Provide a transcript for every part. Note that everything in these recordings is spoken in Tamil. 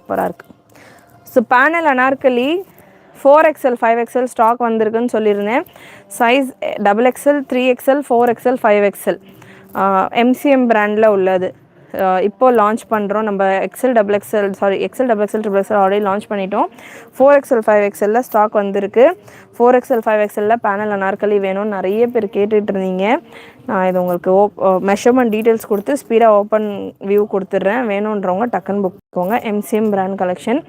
சூப்பராக இருக்குது. So panel Anarkali 4XL 5XL stock வந்திருக்குன்னு சொல்லியிருந்தேன். Size XXL 3XL 4XL 5XL MCM பிராண்டில் உள்ளது. இப்போது லான்ச் பண்ணுறோம் நம்ம. XXL XXL ஆல்ரெடி லான்ச் பண்ணிட்டோம். 4XL 5XL ஸ்டாக் வந்திருக்கு. 4XL 5XL பேனல் அனார்கலி வேணும்னு நிறைய பேர் கேட்டுட்டு இருந்தீங்க. நான் இது உங்களுக்கு மெஷர்மெண்ட் டீட்டெயில்ஸ் கொடுத்து ஸ்பீடாக ஓப்பன் வியூ கொடுத்துட்றேன். வேணுன்றவங்க டக்குன்னு புக் பண்ணிக்கோங்க. MCM brand collection,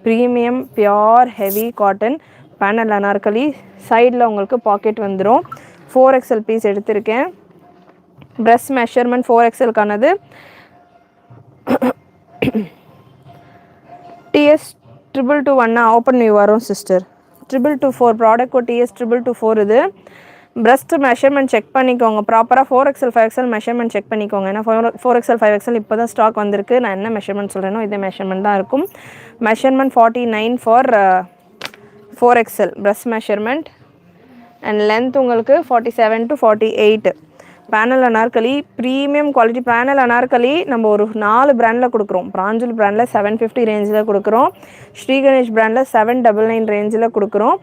premium pure heavy cotton panel anarkali. சைடில் உங்களுக்கு பாக்கெட் வந்துடும். 4XL பீஸ் எடுத்திருக்கேன். ப்ரெஸ் மெஷர்மெண்ட் 4XLக்கானது. TS 2221 ஓப்பன் வியூ வரும் சிஸ்டர். 2224 product code TS 2224. இது பிரஸ்ட் மெஷர்மெண்ட் செக் பண்ணிக்கோங்க ப்ராப்பராக. 4XL 5XL மெஷர்மெண்ட் செக் பண்ணிக்கோங்க. ஏன்னா 4XL 5XL இப்போ தான் ஸ்டாக் வந்திருக்கு. நான் என்ன மெஷர்மெண்ட் சொல்கிறேனோ இதே மெஷர்மெண்ட் தான் இருக்கும். Measurement 49 for 4XL breast measurement. And length உங்களுக்கு 47 to 48. Panel Anarkali premium quality panel Anarkali நம்ம ஒரு 4 பிராண்டில் கொடுக்குறோம். பிராஞ்சல் பிராண்டில் 750 ரேஞ்சில் கொடுக்குறோம். ஸ்ரீ கணேஷ் பிராண்டில் 799 ரேஞ்சில் கொடுக்குறோம்.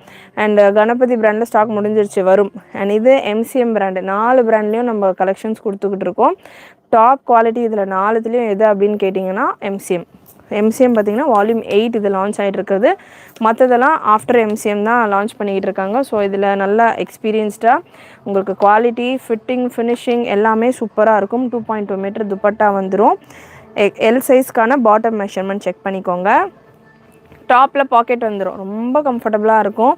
அண்ட் கணபதி பிராண்டில் ஸ்டாக் முடிஞ்சிருச்சு வரும். அண்ட் இது MCM பிராண்டு. 4 பிராண்ட்லேயும் நம்ம கலெக்ஷன்ஸ் கொடுத்துக்கிட்டு இருக்கோம். டாப் குவாலிட்டி இதில் 4துலேயும் எது அப்படின்னு கேட்டிங்கன்னா MCM பார்த்திங்கன்னா வால்யூம் 8 இது லான்ச் ஆகிட்டு இருக்குது. மற்றதெல்லாம் ஆஃப்டர் MCM தான் லான்ச் பண்ணிக்கிட்டு இருக்காங்க. ஸோ இதில் நல்லா எக்ஸ்பீரியன்ஸ்டாக உங்களுக்கு குவாலிட்டி ஃபிட்டிங் ஃபினிஷிங் எல்லாமே சூப்பராக இருக்கும். 2.2 மீட்டர் துப்பட்டா வந்துடும். L சைஸ்க்கான பாட்டம் மெஷர்மெண்ட் செக் பண்ணிக்கோங்க. டாப்பில் பாக்கெட் வந்துடும். ரொம்ப கம்ஃபர்டபுளாக இருக்கும்.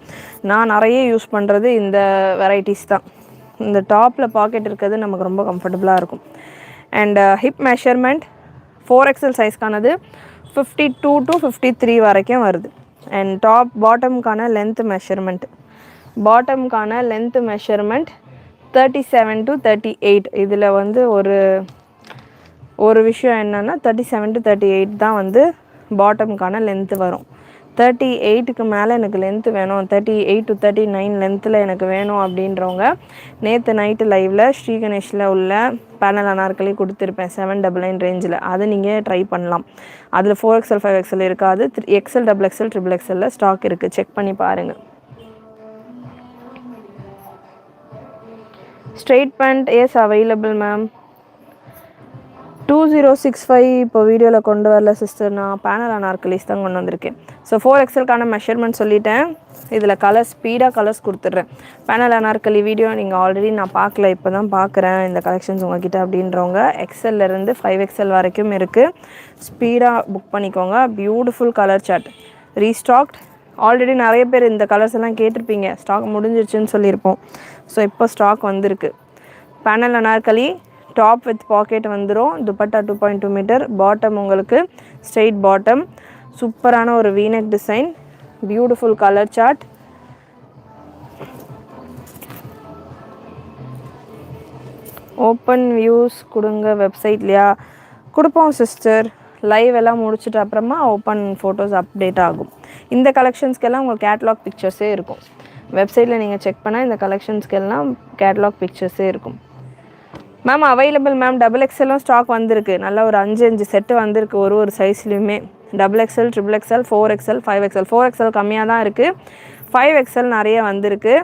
நான் நிறைய யூஸ் பண்ணுறது இந்த வெரைட்டிஸ் தான். இந்த டாப்பில் பாக்கெட் இருக்கிறது நமக்கு ரொம்ப கம்ஃபர்டபுளாக இருக்கும். அண்ட் ஹிப் மெஷர்மெண்ட் 4XL சைஸ்க்கானது 52 to 53 வரைக்கும் வருது. அண்ட் பாட்டமுக்கான லென்த் மெஷர்மெண்ட் 37 to 38. இதில் வந்து ஒரு விஷயம் என்னென்னா 37 to 38 தான் வந்து பாட்டமுக்கான லென்த்து வரும். 38க்கு மேலே எனக்கு லென்த்து வேணும், 38 to 39 லென்த்தில் எனக்கு வேணும் அப்படின்றவங்க நேற்று நைட்டு லைவில் ஸ்ரீ கணேஷில் உள்ள பேனல் அனார்கலி கொடுத்துருப்பேன் 799 ரேஞ்சில். அதை நீங்கள் ட்ரை பண்ணலாம். அதில் 4XL 5XL இருக்காது. XL XXL XXL ஸ்டாக் இருக்குது. செக் பண்ணி பாருங்கள். Straight pant is available ma'am. 2065 இப்போ வீடியோவில் கொண்டு வரல சிஸ்டர். நான் பேனல் அனார்கலிஸ் தான் கொண்டு வந்திருக்கேன். ஸோ 4XLக்கான மெஷர்மெண்ட் சொல்லிட்டேன். இதில் ஸ்பீடாக கலர்ஸ் கொடுத்துட்றேன். பேனல் அனார்கலி வீடியோ நீங்கள் ஆல்ரெடி நான் பார்க்கல, இப்போ தான் பார்க்குறேன் இந்த கலெக்ஷன்ஸ் உங்ககிட்ட அப்படின்றவங்க XLலேருந்து 5XL வரைக்கும் இருக்குது. ஸ்பீடாக புக் பண்ணிக்கோங்க. Beautiful colour chart restocked. Already நிறைய பேர் இந்த கலர்ஸ் எல்லாம் கேட்டிருப்பீங்க. ஸ்டாக் முடிஞ்சிருச்சுன்னு சொல்லியிருப்போம். ஸோ இப்போ ஸ்டாக் வந்திருக்கு. Panel anarkali top with pocket வந்துடும். துப்பட்டா 2.2 மீட்டர். பாட்டம் உங்களுக்கு ஸ்ட்ரெயிட் பாட்டம். சூப்பரான ஒரு V neck design. Beautiful colour chart. Open views கொடுங்க வெப்சைட்லையா? கொடுப்போம் சிஸ்டர். லைவ் எல்லாம் முடிச்சுட்டு அப்புறமா ஓப்பன் ஃபோட்டோஸ் அப்டேட் ஆகும். இந்த கலெக்ஷன்ஸ்க்கெல்லாம் உங்களுக்கு கேட்லாக் பிக்சர்ஸே இருக்கும். வெப்சைட்டில் நீங்கள் செக் பண்ணால் இந்த கலெக்ஷன்ஸ்க்கெல்லாம் கேட்லாக் பிக்சர்ஸே இருக்கும். Ma'am available ma'am. XXL stock வந்திருக்கு. நல்லா ஒரு 5 செட்டு வந்திருக்கு ஒரு சைஸ்லையுமே. XXL XXL 4XL 5XL. 4XL கம்மியாக தான் இருக்குது. 5XL நிறைய வந்திருக்கு.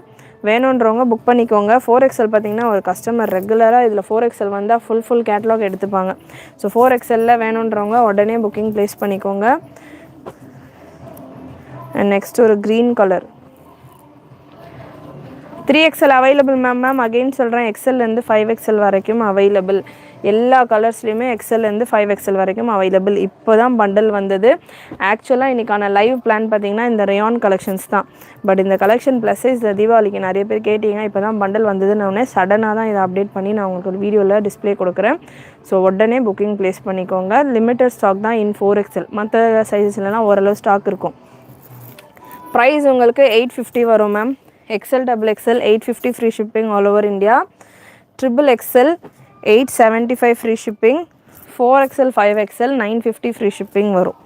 வேணுன்றவங்க புக் பண்ணிக்கோங்க. 4XL பார்த்திங்கன்னா ஒரு கஸ்டமர் ரெகுலராக இதில் 4XL வந்தால் ஃபுல் கேட்லாக் எடுத்துப்பாங்க. ஸோ 4XLல வேணுன்றவங்க உடனே புக்கிங் ப்ளேஸ் பண்ணிக்கோங்க. அண்ட் நெக்ஸ்ட் ஒரு green colour 3XL available ma'am. Again சொல்கிறேன், XLலேருந்து 5XL வரைக்கும் அவைலபிள். எல்லா கலர்ஸ்லையுமே XLலேருந்து 5XL வரைக்கும் அவைலபிள். இப்போ தான் பண்டல் வந்தது. ஆக்சுவலாக இன்றைக்கான லைவ் பிளான் பார்த்திங்கன்னா இந்த ரேயான் கலெக்ஷன்ஸ் தான். பட் இந்த கலெக்ஷன் ப்ளஸ் இந்த தீபாவளிக்கு நிறைய பேர் கேட்டிங்க. இப்போ தான் பண்டல் வந்ததுன்னு உடனே சடனாக தான் இதை அப்டேட் பண்ணி நான் உங்களுக்கு ஒரு வீடியோவில் டிஸ்பிளே கொடுக்குறேன். ஸோ உடனே புக்கிங் ப்ளேஸ் பண்ணிக்கோங்க. லிமிட்டட் ஸ்டாக் தான் இன் 4XL. மற்ற சைஸஸ்லாம் ஓரளவு ஸ்டாக் இருக்கும். ப்ரைஸ் உங்களுக்கு 850 வரும் மேம். XL XXL 850 ஃப்ரீ ஷிப்பிங் all over India. XXL 875 free shipping. 4XL 5XL 950 ஃப்ரீ ஷிப்பிங் வரும்.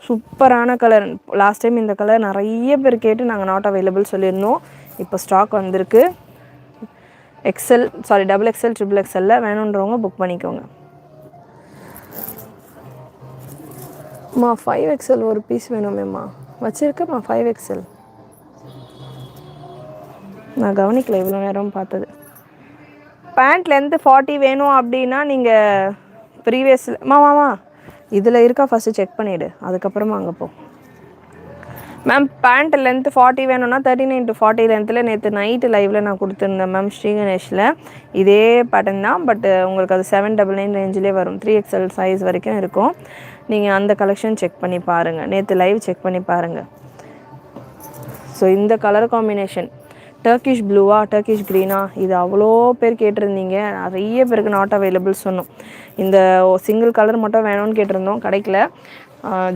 சூப்பரான கலர். லாஸ்ட் டைம் இந்த கலர் நிறைய பேர் கேட்டு நாங்கள் நாட் அவைலபிள் சொல்லியிருந்தோம். இப்போ ஸ்டாக் வந்திருக்கு. XXL XXL வேணுன்றவங்க புக் பண்ணிக்கோங்க. மா 5XL ஒரு பீஸ் வேணுமேம்மா. வச்சுருக்கேம்மா 5XL. நான் கவனிக்கல இவ்வளோ நேரம் பார்த்தது. பேண்ட் லென்த்து 40 வேணும் அப்படின்னா நீங்கள் ப்ரீவியஸில் மாமாமா இதில் இருக்கா ஃபஸ்ட்டு செக் பண்ணிவிடு, அதுக்கப்புறமா அங்கே போ. மேம் பேண்ட் லென்த்து 40 வேணும்னா 39-40 லென்த்தில் நேற்று நைட்டு லைவில் நான் கொடுத்துருந்தேன் மேம் ஸ்ரீகணேஷில். இதே பேட்டர்ன் தான், பட் உங்களுக்கு அது 799 ரேஞ்சிலே வரும். 3XL சைஸ் வரைக்கும் இருக்கும். நீங்கள் அந்த கலெக்ஷன் செக் பண்ணி பாருங்கள், நேற்று லைவ் செக் பண்ணி பாருங்கள். ஸோ இந்த கலர் காம்பினேஷன் டர்க்கிஷ் ப்ளூவா டர்க்கிஷ் க்ரீனா, இது அவ்வளோ பேர் கேட்டிருந்தீங்க. நிறைய பேருக்கு நாட் அவைலபிள் சொன்னோம். இந்த சிங்கிள் கலர் மட்டும் வேணும்னு கேட்டிருந்தோம், கிடைக்கல.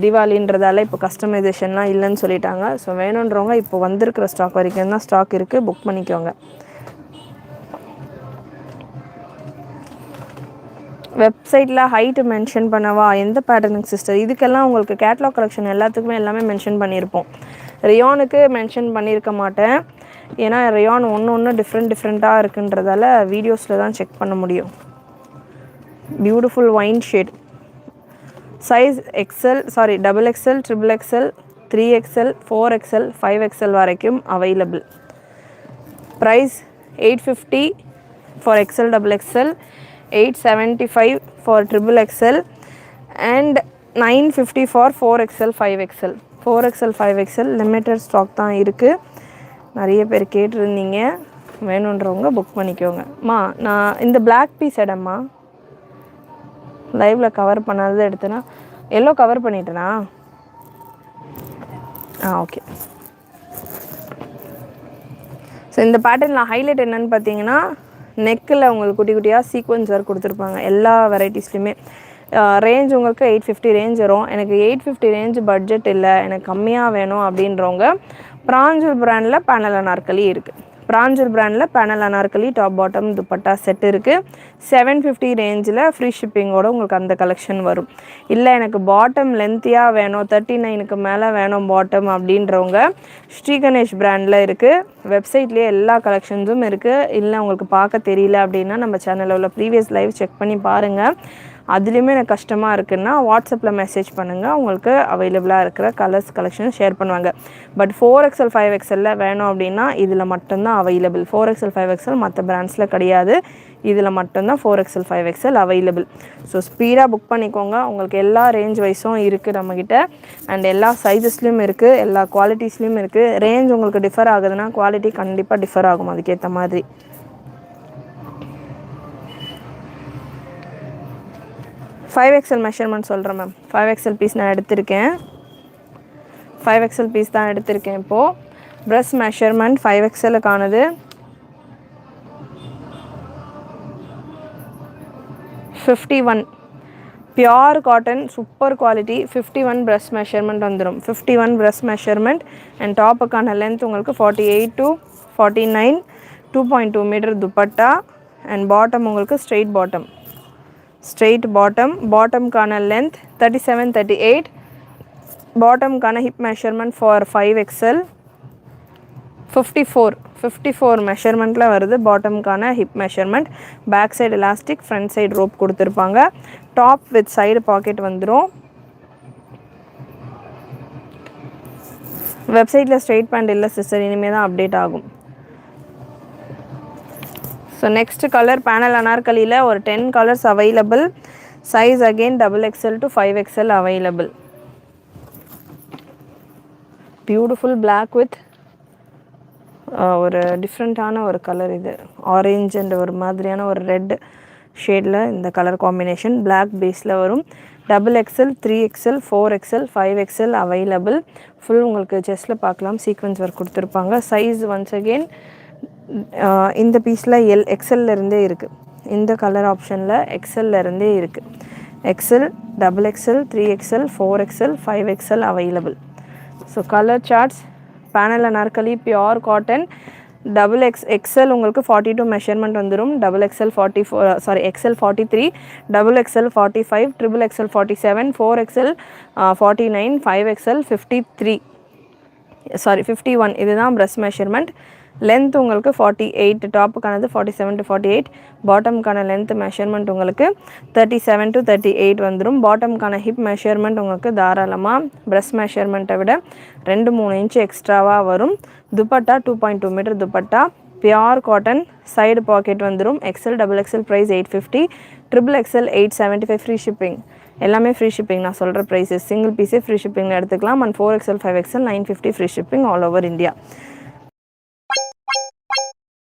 தீபாவளின்றதால இப்போ கஸ்டமைசேஷன்லாம் இல்லைன்னு சொல்லிட்டாங்க. ஸோ வேணுன்றவங்க இப்போ வந்திருக்கிற ஸ்டாக் வரைக்கும் தான் ஸ்டாக் இருக்குது, புக் பண்ணிக்கோங்க. வெப்சைட்டில் ஹைட்டு மென்ஷன் பண்ணவா? எந்த பேட்டர்னுக்கு சிஸ்டர்? இதுக்கெல்லாம் உங்களுக்கு கேட்லாக் கலெக்ஷன் எல்லாத்துக்குமே எல்லாமே மென்ஷன் பண்ணியிருப்போம். ரியானுக்கு மென்ஷன் பண்ணியிருக்க மாட்டேன், ஏன்னா ரியான் ஒன்று டிஃப்ரெண்ட்டாக இருக்குன்றதால வீடியோஸில் தான் செக் பண்ண முடியும். Beautiful wine shade, size XXL, XXL, XXL, 3XL, 5XL வரைக்கும் available. Price 850 for XL, XXL, 875 for XXL and 950 for 4XL, 5XL. 4XL, 5XL limited stock தான் இருக்குது. நிறைய பேர் கேட்டிருந்தீங்க, வேணுன்றவங்க புக் பண்ணிக்கோங்க. நான் இந்த பிளாக் பீஸ் இடம்மா லைவில் கவர் பண்ணாதது எடுத்தேன்னா எல்லோ கவர் பண்ணிட்டேனா? ஓகே. ஸோ இந்த பேட்டர்னில் ஹைலைட் என்னென்னு பார்த்தீங்கன்னா, நெக்கில் உங்களுக்கு குட்டி குட்டியாக சீக்வன்ஸ் ஒர்க் கொடுத்துருப்பாங்க எல்லா வெரைட்டிஸ்லையுமே. ரேஞ்ச் உங்களுக்கு 850 ரேஞ்ச் வரும். எனக்கு 850 ரேஞ்ச் பட்ஜெட் இல்லை, எனக்கு கம்மியாக வேணும் அப்படின்றவங்க பிராஞ்சூர் பிராண்டில் பேனல் அனார்கலி இருக்குது. பிராஞ்சூர் பிராண்டில் panel anarkali top bottom dupatta set இருக்குது. 750 ரேஞ்சில் ஃப்ரீ ஷிப்பிங்கோடு உங்களுக்கு அந்த கலெக்ஷன் வரும். இல்லை எனக்கு பாட்டம் லென்த்தியாக வேணும், 39க்கு மேலே வேணும் பாட்டம் அப்படின்றவங்க ஸ்ரீகணேஷ் பிராண்டில் இருக்குது. வெப்சைட்லேயே எல்லா கலெக்ஷன்ஸும் இருக்குது. இல்லை உங்களுக்கு பார்க்க தெரியல அப்படின்னா நம்ம சேனலில் உள்ள ப்ரீவியஸ் லைவ் செக் பண்ணி பாருங்கள். அதுலேயுமே எனக்கு கஷ்டமாக இருக்குன்னா வாட்ஸ்அப்பில் மெசேஜ் பண்ணுங்கள், உங்களுக்கு அவைலபிளாக இருக்கிற கலர்ஸ் கலெக்ஷன் ஷேர் பண்ணுவாங்க. பட் 4XL, 5XL வேணும் அப்படின்னா இதில் மட்டும்தான் அவைலபிள். 4XL, 5XL மற்ற பிராண்ட்ஸில் கிடையாது, இதில் மட்டும்தான் 4XL, 5XL அவைலபிள். ஸோ ஸ்பீடாக புக் பண்ணிக்கோங்க. உங்களுக்கு எல்லா ரேஞ்ச் வைஸும் இருக்குது நம்மக்கிட்ட, அண்ட் எல்லா சைஸஸ்லேயும் இருக்குது, எல்லா குவாலிட்டிஸ்லேயும் இருக்குது. ரேஞ்ச் உங்களுக்கு டிஃபர் ஆகுதுன்னா குவாலிட்டி கண்டிப்பாக டிஃபர் ஆகும் அதுக்கேற்ற மாதிரி. 5XL மெஷர்மெண்ட் சொல்கிறேன் மேம். 5XL பீஸ் நான் எடுத்திருக்கேன், 5XL பீஸ் தான் எடுத்திருக்கேன். இப்போது ப்ரெஸ் மெஷர்மெண்ட் 5XLக்கானது 51 pure cotton super quality. 51 breast measurement வந்துடும். 51 ப்ரெஸ் மெஷர்மெண்ட் அண்ட் டாப்புக்கான லென்த் உங்களுக்கு 48 to 49, 2.2 metre dupatta and bottom உங்களுக்கு ஸ்ட்ரெயிட் பாட்டம். பாட்டம்கான லென்த் 37, 38. பாட்டம்கான ஹிப் மெஷர்மெண்ட் ஃபார் 5XL 54 மெஷர்மெண்ட்டில் வருது. பாட்டம்கான hip measurement. Back side elastic, front side rope கொடுத்துருப்பாங்க. டாப் வித் சைடு பாக்கெட் வந்துடும். வெப்சைட்டில் ஸ்ட்ரெயிட் பேண்ட் இல்லை சிஸ்டர், இனிமேல் தான் அப்டேட் ஆகும். ஸோ நெக்ஸ்ட் கலர் பேனல் அனார்கலியில் ஒரு 10 colours available. Size again XXL to 5XL available. Beautiful black with ஒரு டிஃப்ரெண்ட்டான ஒரு கலர், இது ஆரேஞ்ச் அண்ட் ஒரு மாதிரியான ஒரு ரெட் ஷேடில் இந்த கலர் காம்பினேஷன் பிளாக் பேஸில் வரும். XXL, 3XL, 4XL, 5XL available. Full உங்களுக்கு செஸ்ட்டில் பார்க்கலாம், சீக்வன்ஸ் ஒர்க் கொடுத்துருப்பாங்க. சைஸ் ஒன்ஸ் அகெயின் இந்த பீஸில் XLலேருந்தே இருக்குது. இந்த கலர் ஆப்ஷனில் XLலேருந்தே இருக்குது. XL, XXL, 3XL, 4XL, 5XL available. So colour charts panel anarkali pure cotton XXL உங்களுக்கு 42 மெஷர்மெண்ட் வந்துடும். XXL 44, XL 43, XXL 45, XXL 47, 4XL 49, 5XL 51. இதுதான் ப்ரெஸ் மெஷர்மெண்ட். லென்த் உங்களுக்கு 48, டாப்புக்கானது 47 to 48, பாட்டம்க்கான லென்த் மெஷர்மெண்ட் உங்களுக்கு 37 to 38 வந்துடும். பாட்டம்க்கான ஹிப் மெஷர்மெண்ட் உங்களுக்கு தாராளமாக ப்ரெஸ்ட் மெஷர்மெண்ட்டை விட 2-3 இன்ச் எக்ஸ்ட்ராவாக வரும். Dupatta 2.2 metre dupatta, pure cotton, side pocket வந்துடும். XL XXL price 850, XXL 875 free shipping. எல்லாமே ஃப்ரீ ஷிப்பிங். நான் சொல்கிற ப்ரைஸஸ் சிங்கிள் பீஸே ஃப்ரீ ஷிப்பிங்கில் எடுத்துக்கலாம். அண்ட் 4XL 5XL 950 ஃப்ரீ ஷிப்பிங் ஆல் ஓவர் இந்தியா.